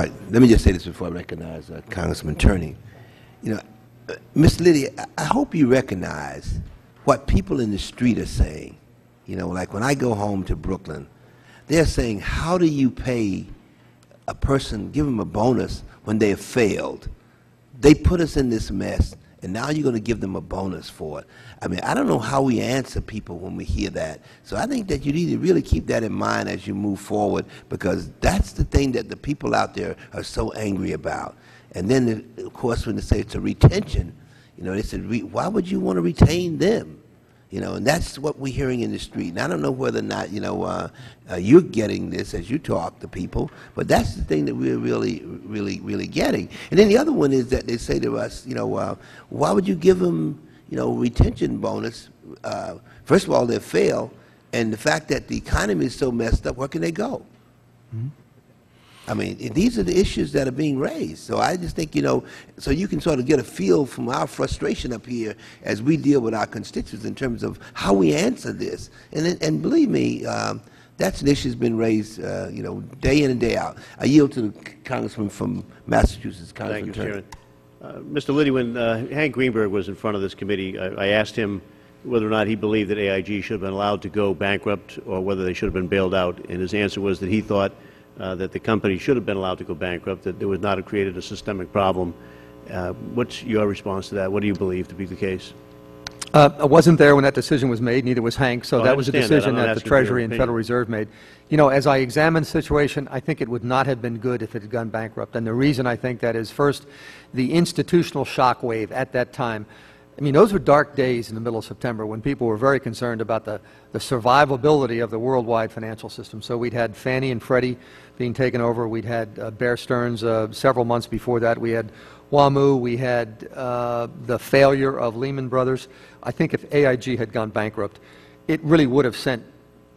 All right, let me just say this before I recognize Congressman Turney. You know, Ms. Liddy, I hope you recognize what people in the street are saying. You know, like when I go home to Brooklyn, they're saying, how do you pay a person, give them a bonus when they have failed? They put us in this mess, and now you're going to give them a bonus for it. I mean, I don't know how we answer people when we hear that. So I think that you need to really keep that in mind as you move forward, because that's the thing that the people out there are so angry about. And then, of course, when they say it's a retention, you know, they said, why would you want to retain them? You know, and that's what we're hearing in the street. And I don't know whether or not, you know, you're getting this as you talk to people, but that's the thing that we're really getting. And then the other one is that they say to us, you know, why would you give them, you know, retention bonus? First of all, they fail, and the fact that the economy is so messed up, where can they go? Mm-hmm. I mean, these are the issues that are being raised. So I just think, you know, so you can sort of get a feel from our frustration up here as we deal with our constituents in terms of how we answer this. And believe me, that's an issue that's been raised, you know, day in and day out. I yield to the Congressman from Massachusetts, Congressman Turner. Thank you, Chairman. Mr. Liddy, when Hank Greenberg was in front of this committee, I asked him whether or not he believed that AIG should have been allowed to go bankrupt or whether they should have been bailed out. And his answer was that he thought that the company should have been allowed to go bankrupt, that it would not have created a systemic problem. What's your response to that? What do you believe to be the case? I wasn't there when that decision was made, neither was Hank, so that was a decision that the Treasury and Federal Reserve made. You know, as I examined the situation, I think it would not have been good if it had gone bankrupt. And the reason I think that is, first, the institutional shock wave at that time. I mean, those were dark days in the middle of September when people were very concerned about the survivability of the worldwide financial system. So we'd had Fannie and Freddie being taken over. We'd had Bear Stearns several months before that. We had WAMU. We had the failure of Lehman Brothers. I think if AIG had gone bankrupt, it really would have sent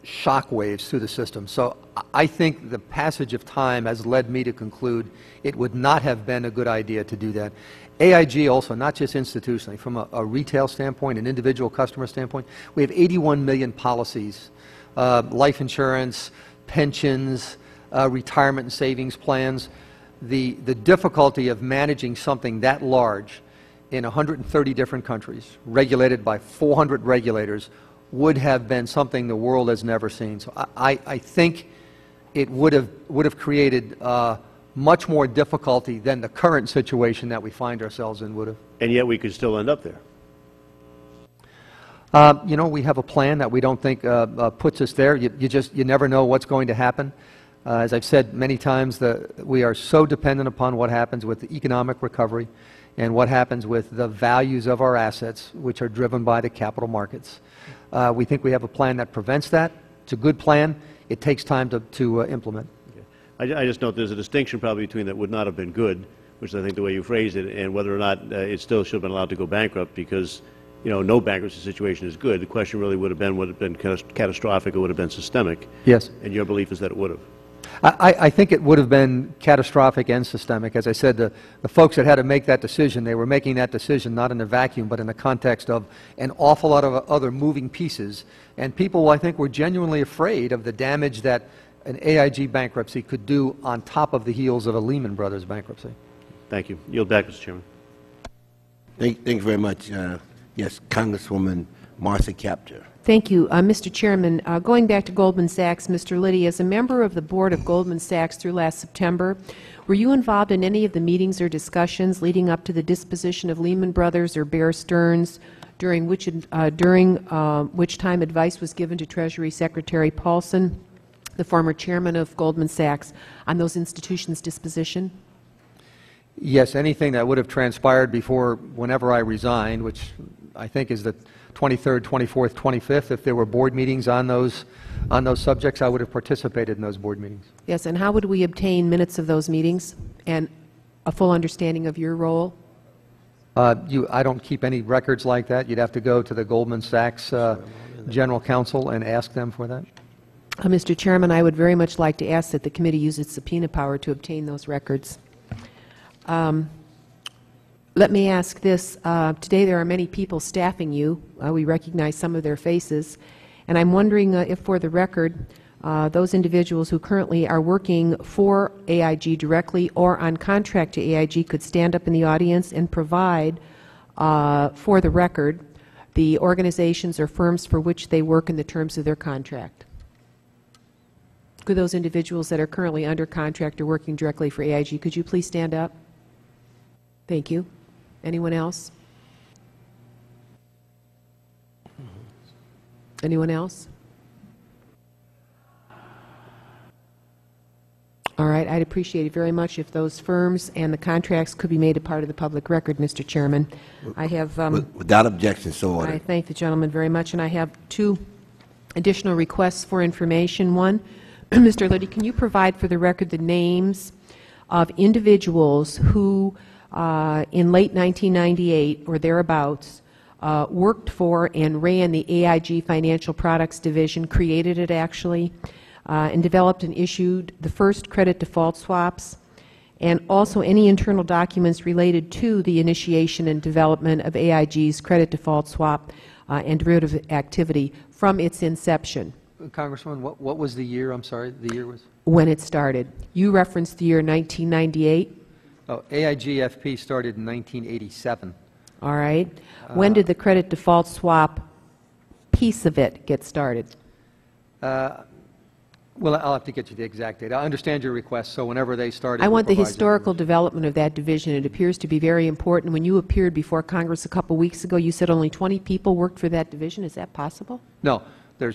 shock waves through the system. So I think the passage of time has led me to conclude it would not have been a good idea to do that. AIG also, not just institutionally, from a retail standpoint, an individual customer standpoint, we have 81 million policies, life insurance, pensions, retirement and savings plans. The difficulty of managing something that large in 130 different countries, regulated by 400 regulators, would have been something the world has never seen. So I think it would have created much more difficulty than the current situation that we find ourselves in would have. And yet we could still end up there. You know, we have a plan that we don't think puts us there. You never know what's going to happen. As I've said many times, we are so dependent upon what happens with the economic recovery and what happens with the values of our assets, which are driven by the capital markets. We think we have a plan that prevents that. It's a good plan. It takes time to implement. I just note there's a distinction probably between that would not have been good, which is I think the way you phrased it, and whether or not it still should have been allowed to go bankrupt, because, you know, no bankruptcy situation is good. The question really would have been catastrophic or would have been systemic. Yes. And your belief is that it would have. I think it would have been catastrophic and systemic. As I said, the folks that had to make that decision, they were making that decision not in a vacuum, but in the context of an awful lot of other moving pieces. And people, I think, were genuinely afraid of the damage that an AIG bankruptcy could do on top of the heels of a Lehman Brothers bankruptcy. Thank you. Yield back, Mr. Chairman. Thank you very much. Yes, Congresswoman Martha Kaptur. Thank you. Mr. Chairman, going back to Goldman Sachs, Mr. Liddy, as a member of the board of Goldman Sachs through last September, were you involved in any of the meetings or discussions leading up to the disposition of Lehman Brothers or Bear Stearns, during which time advice was given to Treasury Secretary Paulson, the former chairman of Goldman Sachs, on those institutions' disposition? Yes, anything that would have transpired before whenever I resigned, which I think is the 23rd, 24th, 25th, if there were board meetings on those subjects, I would have participated in those board meetings. Yes, and how would we obtain minutes of those meetings and a full understanding of your role? I don't keep any records like that. You'd have to go to the Goldman Sachs General Counsel and ask them for that. Mr. Chairman, I would very much like to ask that the committee use its subpoena power to obtain those records. Let me ask this. Today there are many people staffing you. We recognize some of their faces. And I'm wondering if, for the record, those individuals who currently are working for AIG directly or on contract to AIG could stand up in the audience and provide, for the record, the organizations or firms for which they work in the terms of their contract. Could those individuals that are currently under contract or working directly for AIG, could you please stand up? Thank you. Anyone else? Anyone else? All right. I'd appreciate it very much if those firms and the contracts could be made a part of the public record, Mr. Chairman. I have... without objection, so ordered. I thank the gentleman very much, and I have two additional requests for information. One, Mr. Liddy, can you provide for the record the names of individuals who, in late 1998 or thereabouts, worked for and ran the AIG Financial Products Division, created it actually, and developed and issued the first credit default swaps, and also any internal documents related to the initiation and development of AIG's credit default swap and derivative activity from its inception? Congressman, what was the year? I'm sorry, the year was? When it started. You referenced the year 1998. Oh, AIGFP started in 1987. All right. When did the credit default swap piece of it get started? Well, I'll have to get you the exact date. I understand your request, so whenever they started... I want the historical development of that division. It appears to be very important. When you appeared before Congress a couple weeks ago, you said only 20 people worked for that division. Is that possible? No. There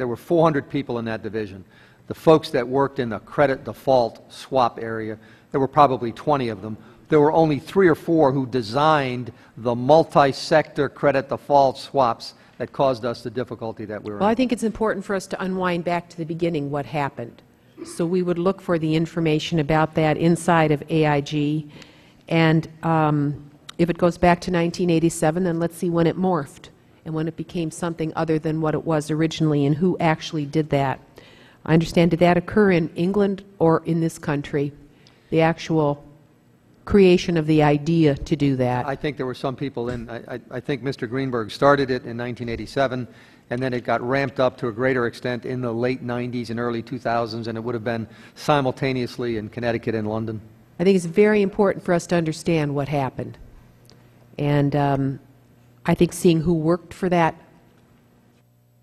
were 400 people in that division. The folks that worked in the credit default swap area, there were probably 20 of them. There were only 3 or 4 who designed the multi-sector credit default swaps that caused us the difficulty that we were in. Well, I think it's important for us to unwind back to the beginning what happened. So we would look for the information about that inside of AIG. And if it goes back to 1987, then let's see when it morphed and when it became something other than what it was originally and who actually did that. I understand, did that occur in England or in this country, the actual creation of the idea to do that? I think there were some people in, I think Mr. Greenberg started it in 1987, and then it got ramped up to a greater extent in the late 90s and early 2000s, and it would have been simultaneously in Connecticut and London. I think it's very important for us to understand what happened. And I think seeing who worked for that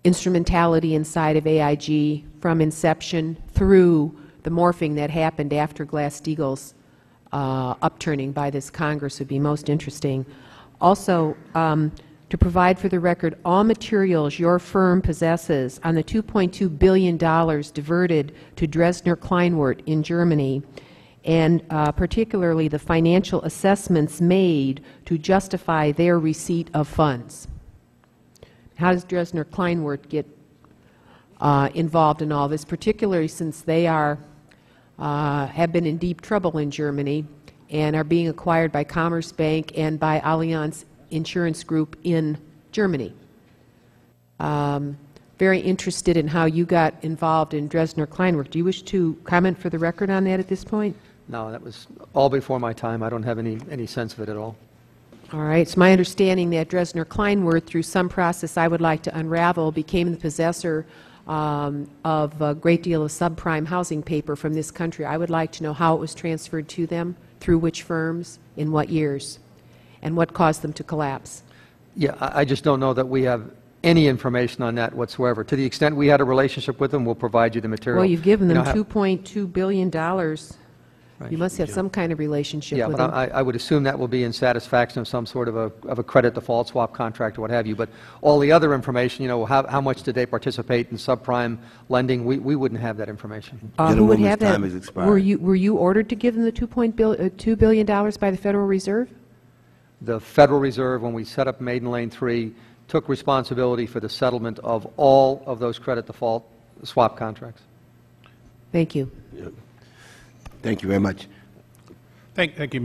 instrumentality inside of AIG from inception through the morphing that happened after Glass-Steagall's upturning by this Congress would be most interesting. Also, to provide for the record all materials your firm possesses on the $2.2 billion diverted to Dresdner Kleinwort in Germany, and particularly the financial assessments made to justify their receipt of funds. How does Dresdner Kleinwort get involved in all this, particularly since they are have been in deep trouble in Germany and are being acquired by Commerzbank and by Allianz Insurance Group in Germany? Very interested in how you got involved in Dresdner Kleinwort. Do you wish to comment for the record on that at this point? No, that was all before my time. I don't have any sense of it at all. All right. It's my understanding that Dresdner Kleinwort, through some process I would like to unravel, became the possessor of a great deal of subprime housing paper from this country. I would like to know how it was transferred to them, through which firms, in what years, and what caused them to collapse. Yeah, I just don't know that we have any information on that whatsoever. To the extent we had a relationship with them, we'll provide you the material. Well, you've given them $2.2 billion. Right. You must have some kind of relationship with them. them. Yeah, but I would assume that will be in satisfaction of some sort of a credit default swap contract or what have you. But all the other information, you know, how much did they participate in subprime lending, we wouldn't have that information. Who would have that? Time has expired. Were you ordered to give them the $2 billion by the Federal Reserve? The Federal Reserve, when we set up Maiden Lane 3, took responsibility for the settlement of all of those credit default swap contracts. Thank you. Thank you very much. Thank you.